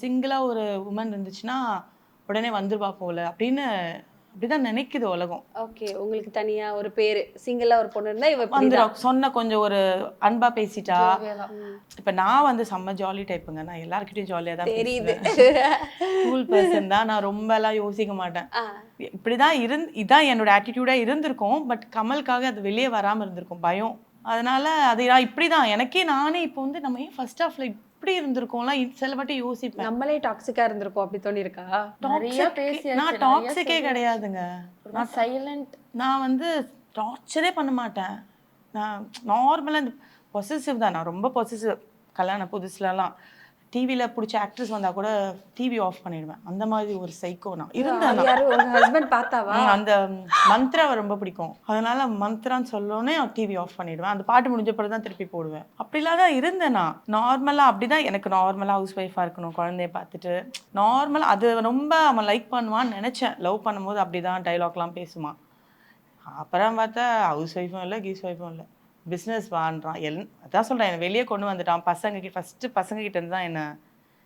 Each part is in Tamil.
சிங்கிளா ஒரு உமன் இருந்துச்சுன்னா உடனே வந்துருவா போல அப்படின்னு அப்படிதான் நினைக்குது உலகம். ஓகே. உங்களுக்கு தனியா ஒரு பேரு சிங்கிளா ஒரு பொண்ணு இருந்தா இவ இப்படிதான். வந்துரும் சொன்ன கொஞ்சம் ஒரு அன்பா பேசிட்டா. ஜோவியலா. இப்ப நான் வந்து செம்ம ஜாலி டைப்புங்க. நான் எல்லார்கிட்டயும் ஜாலியா தான் தெரியுது. பேசுவேன். கூல் பர்சன் தான். நான் ரொம்ப எல்லாம் யோசிக்க மாட்டேன். இப்படிதான் இதான் என்னோட ஆட்டிடியூடா இருந்திருக்கும். பட் கமலுக்காக அது வெளியே வராம இருந்திருக்கும் பயம். அதனால அது நான் இப்படிதான் எனக்கே நானே இப்போ வந்து நம்ம ஏன் ஃபர்ஸ்ட் ஹாஃப்ல இப்படி இருந்திருக்கோம்லாம் சில வாட்டி யோசிப்பேன். நம்மளே டாக்ஸிக்கா இருந்திருக்கோம் அப்படி தோணி இருக்கா? நிறைய பேசியாச்சு. நான் டாக்ஸிக்கே கிடையாதுங்க. நான் சைலண்ட். நான் வந்து டார்ச்சரே பண்ண மாட்டேன். நான் நார்மலாக இந்த பொசசிவ் தான். நான் ரொம்ப பொசசிவ். கல்யாணம் புதுசுலலாம் டிவியில் பிடிச்ச ஆக்ட்ரஸ் வந்தால் கூட டிவி ஆஃப் பண்ணிடுவேன். அந்த மாதிரி ஒரு சைக்கோ நான் இருந்தேன். யாரு உங்க ஹஸ்பண்ட் பார்த்தாவா? அந்த மந்த்ராவை ரொம்ப பிடிக்கும். அதனால மந்த்ரான்னு சொல்லோன்னே டிவி ஆஃப் பண்ணிடுவேன். அந்த பாட்டு முடிஞ்ச பிறகு தான் திருப்பி போடுவேன். அப்படிலாம் தான் இருந்தேன் நான். நார்மலாக அப்படி தான் எனக்கு நார்மலாக ஹவுஸ் ஒய்ஃபாக இருக்கணும், குழந்தைய பார்த்துட்டு நார்மலாக அது ரொம்ப அவன் லைக் பண்ணுவான்னு நினச்சேன். லவ் பண்ணும்போது அப்படி தான் டைலாக்லாம் பேசுமா. அப்புறம் பார்த்தா ஹவுஸ் ஒய்ஃபும் இல்லை, கீஸ் ஒய்ஃபும் இல்லை, பிஸ்னஸ் வான்றான். அதான் சொல்கிறேன், என்னை வெளியே கொண்டு வந்துட்டான். ஃபஸ்ட்டு பசங்கக்கிட்ட இருந்து தான் என்னை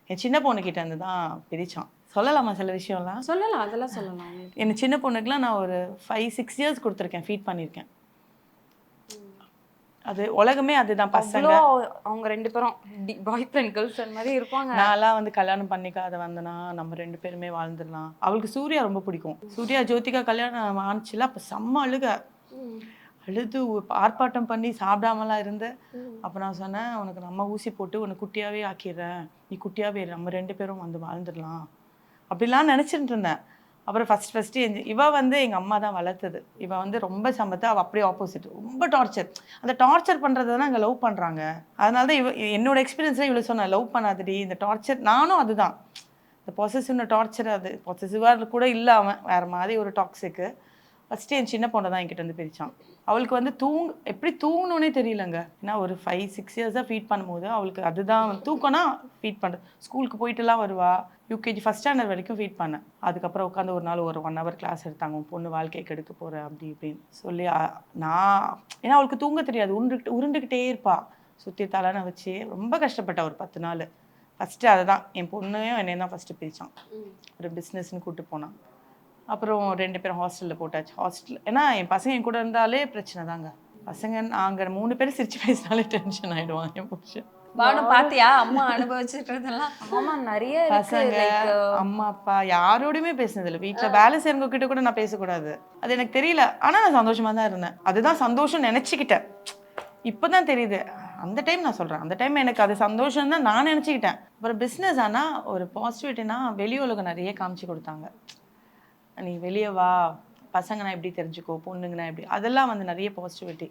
என் சின்ன பொண்ணுக்கிட்ட இருந்து தான் பிரித்தான். சொல்லலாமா சில விஷயம்லாம்? சொல்லலாம், அதெல்லாம் சொல்லலாம். என் சின்ன பொண்ணுக்குலாம் நான் ஒரு 5-6 இயர்ஸ் கொடுத்துருக்கேன், ஃபீட் பண்ணியிருக்கேன். அது உலகமே அதுதான். பசங்க அவங்க 2 பேரும் பாய் ஃப்ரெண்ட் கேர்ள் ஃப்ரெண்ட் மாதிரி இருப்பாங்க. நான்லாம் வந்து கல்யாணம் பண்ணிக்காத வந்தனா நம்ம 2 பேருமே வாழ்ந்துடலாம். அவளுக்கு சூர்யா ரொம்ப பிடிக்கும். சூர்யா ஜோதிகா கல்யாணம் ஆனிச்சுல அப்போ செம்ம அழுது ஆர்ப்பாட்டம் பண்ணி சாப்பிடாமலாம் இருந்து. அப்போ நான் சொன்னேன், உனக்கு நம்ம ஊசி போட்டு உன்னை குட்டியாகவே ஆக்கிடுறேன், நீ குட்டியாகவே நம்ம 2 பேரும் வந்து வாழ்ந்துடலாம் அப்படிலாம் நினச்சிட்டு இருந்தேன். அப்புறம் ஃபஸ்ட்டு இவ வந்து எங்கள் அம்மா தான் வளர்த்தது. இவ வந்து ரொம்ப சமத்து, அவள் அப்படியே ஆப்போசிட். ரொம்ப டார்ச்சர். அந்த டார்ச்சர் பண்ணுறது தான் இங்கே லவ் பண்ணுறாங்க. அதனால தான் என்னோட எக்ஸ்பீரியன்ஸில் இவ்வளோ சொன்னேன், லவ் பண்ணாதடி இந்த டார்ச்சர். நானும் அதுதான், இந்த பொசசிவ்ன டார்ச்சர். அது பொசசிவாக கூட இல்லை, அவன் வேறு மாதிரி ஒரு டாக்ஸிக்கு. ஃபஸ்ட்டு என் சின்ன பொண்ணை தான் என்கிட்ட வந்து பிரித்தான். அவளுக்கு வந்து எப்படி தூங்கணுன்னே தெரியலங்க. ஏன்னா ஒரு 5-6 இயர்ஸாக ஃபீட் பண்ணும்போது அவளுக்கு அதுதான் தூக்கம்னா ஃபீட் பண்ணுறது. ஸ்கூலுக்கு போயிட்டுலாம் வருவா. யூகேஜி ஃபஸ்ட் ஸ்டாண்டர்ட் வரைக்கும் ஃபீட் பண்ணேன். அதுக்கப்புறம் உட்காந்து ஒரு நாள் ஒரு 1 hour கிளாஸ் எடுத்தாங்க. உன் பொண்ணு வாழ்க்கையை கெடுக்க போகிற அப்படி இப்படின்னு சொல்லி நான் ஏன்னா அவளுக்கு தூங்க தெரியாது, உருண்டுக்கிட்டே இருப்பா. சுற்றி தலைனை வச்சு ரொம்ப கஷ்டப்பட்டா ஒரு 10 நாள். ஃபஸ்ட்டு அதை தான் என் பொண்ணையும் என்னையும் தான் ஃபஸ்ட்டு பிரித்தான். ஒரு பிஸ்னஸ்ன்னு கூப்பிட்டு போனான். அப்புறம் 2 பேரும் ஹாஸ்டலில் போட்டாச்சு. ஏன்னா என் பசங்க என் கூட இருந்தாலே பிரச்சனை தாங்க. பசங்க நாங்கள் 3 பேரும் சிரிச்சு பேசினாலே டென்ஷன் ஆகிடுவாங்க. என் புருஷன் வானம் பாத்தியா அம்மா அனுபவிச்சுட்டுலாம்? ஆமா, நிறைய பசங்க அம்மா அப்பா யாரோடையுமே பேசினதில்லை. வீட்டில் வேலை செய்யறவங்க கிட்ட கூட நான் பேசக்கூடாது. அது எனக்கு தெரியல. ஆனால் நான் சந்தோஷமாக தான் இருந்தேன். அதுதான் சந்தோஷம் நினச்சிக்கிட்டேன். இப்போ தான் தெரியுது. அந்த டைம் நான் சொல்கிறேன், அந்த டைம் எனக்கு அது சந்தோஷம் தான் நான் நினச்சிக்கிட்டேன். அப்புறம் பிஸ்னஸ் ஆனால் ஒரு பாசிட்டிவிட்டினா வெளி உலகம் நிறைய காமிச்சு கொடுத்தாங்க. நீ வெளியே வா, பசங்கன்னா எப்படி தெரிஞ்சுக்கோ, பொண்ணுங்கன்னா எப்படி, அதெல்லாம் வந்து நிறைய பாசிட்டிவிட்டி.